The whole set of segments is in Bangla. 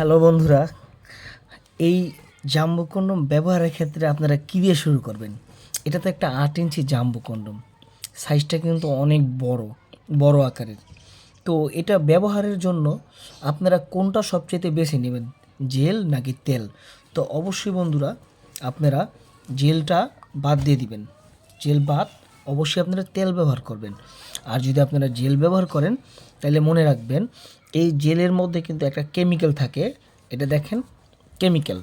হ্যালো বন্ধুরা, এই জাম্বো কন্ডম ব্যবহারের ক্ষেত্রে আপনারা কী দিয়ে শুরু করবেন? এটা তো একটা 8 ইঞ্চি জাম্বো কন্ডম, সাইজটা কিন্তু অনেক বড় বড় আকারের। তো এটা ব্যবহারের জন্য আপনারা কোনটা সবচেয়ে বেছে নেবেন, জেল নাকি তেল? তো অবশ্যই বন্ধুরা, আপনারা জেলটা বাদ দিয়ে দিবেন। জেল বাদ, অবশ্যই আপনারা তেল ব্যবহার করবেন। আর যদি আপনারা জেল ব্যবহার করেন তাহলে মনে রাখবেন, এই জেলের মধ্যে কিন্তু একটা কেমিক্যাল থাকে। এটা দেখেন, কেমিক্যাল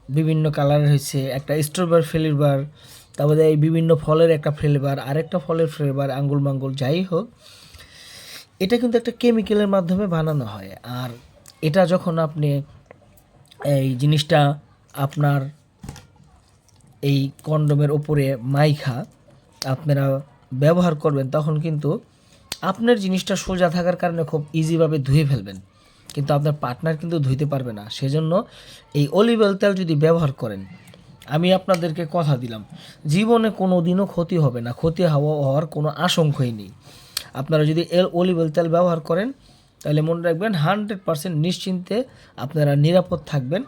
বিভিন্ন কালারের হয়েছে, একটা স্ট্রবেরি ফ্লেভার, তারপরে এই বিভিন্ন ফলের একটা ফ্লেভার, আরেকটা ফলের ফ্লেভার, আঙ্গুল মাঙ্গুল যাই হোক, এটা কিন্তু একটা কেমিক্যালের মাধ্যমে বানানো হয়। আর এটা যখন আপনি এই জিনিসটা আপনার এই কন্ডোমের ওপরে মাইখা আপনারা ব্যবহার করবেন, তখন কিন্তু আপনার জিনিসটা সোজা থাকার কারণে খুব ইজিভাবে ধুয়ে ফেলবেন, কিন্তু আপনার পার্টনার কিন্তু ধুইতে পারবে না। সেজন্য এই অলিভ অয়েল তেল যদি ব্যবহার করেন, আমি আপনাদেরকে কথা দিলাম, জীবনে কোনো দিনও ক্ষতি হবে না, ক্ষতি হওয়ার কোনো আশঙ্কাই নেই। আপনারা যদি অলিভ অয়েল তেল ব্যবহার করেন তাহলে মনে রাখবেন 100% নিশ্চিন্তে আপনারা নিরাপদ থাকবেন,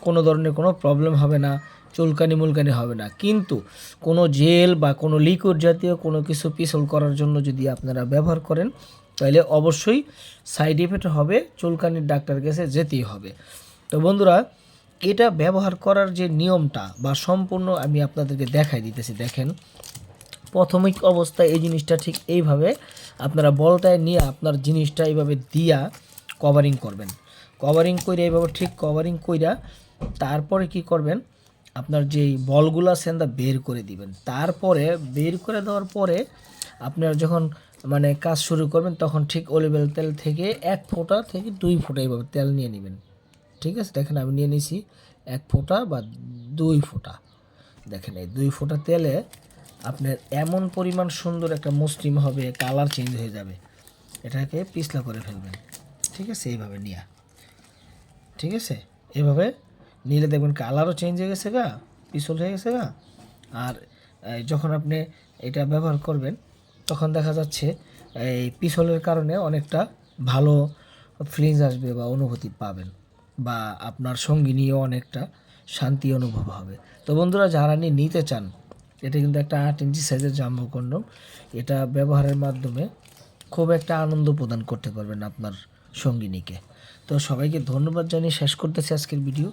কোনো ধরনের কোনো প্রবলেম হবে না, চুলকানি মুলকানি হবে না। কিন্তু কোনো জেল বা কোনো লিকুইড জাতীয় কোনো কিছু পিছল করার জন্য যদি আপনারা ব্যবহার করেন তাহলে অবশ্যই সাইড এফেক্ট হবে, চুলকানির ডাক্তার কাছে যেতেই হবে। তো বন্ধুরা, এটা ব্যবহার করার যে নিয়মটা বা সম্পূর্ণ আমি আপনাদেরকে দেখাই দিতেছি। দেখেন, প্রাথমিক অবস্থায় এই জিনিসটা ঠিক এইভাবে আপনারা বলটায় নিয়ে আপনার জিনিসটা এইভাবে দিয়া কভারিং করবেন। কভারিং করে এইভাবে ঠিক কভারিং কইরা তারপরে কি করবেন, আপনার যেই বলগুলো সেন্দা বের করে দিবেন। তারপরে বের করে দেওয়ার পরে আপনারা যখন মানে কাজ শুরু করবেন, তখন ঠিক অলিভ অয়েল তেল থেকে 1 ফোঁটা থেকে 2 ফোঁটা এইভাবে তেল নিয়ে নেবেন। ঠিক আছে, দেখেন আমি নিয়ে নিয়েছি 1 ফোঁটা বা 2 ফোঁটা। দেখেন এই 2 ফোঁটা তেলে আপনার এমন পরিমাণ সুন্দর একটা মসৃণ হবে, কালার চেঞ্জ হয়ে যাবে। এটাকে পিছলা করে ফেলবেন। ঠিক আছে, এইভাবে নিয়ে, ঠিক আছে, এইভাবে নিলে দেখবেন কালারও চেঞ্জ হয়ে গেছে গা, পিছল হয়ে গেছে গা। আর যখন আপনি এটা ব্যবহার করবেন তখন দেখা যাচ্ছে এই পিছলের কারণে অনেকটা ভালো ফিলিংস আসবে বা অনুভূতি পাবেন, বা আপনার সঙ্গিনীও অনেকটা শান্তি অনুভব হবে। তো বন্ধুরা, যারা নিতে চান, এটা কিন্তু একটা 8 ইঞ্চি সাইজের জাম্বো কন্ডম। এটা ব্যবহারের মাধ্যমে খুব একটা আনন্দ প্রদান করতে পারবেন আপনার সঙ্গিনীকে। তো সবাইকে ধন্যবাদ জানিয়ে শেষ করতেছি আজকের ভিডিও।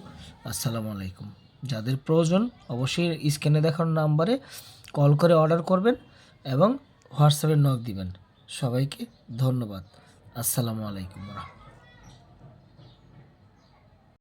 আসসালামু আলাইকুম। যাদের প্রয়োজন অবশ্যই স্ক্রিনে দেখানো নাম্বারে কল করে অর্ডার করবেন এবং হোয়াটসঅ্যাপে নক দিবেন। সবাইকে ধন্যবাদ। আসসালামু আলাইকুম।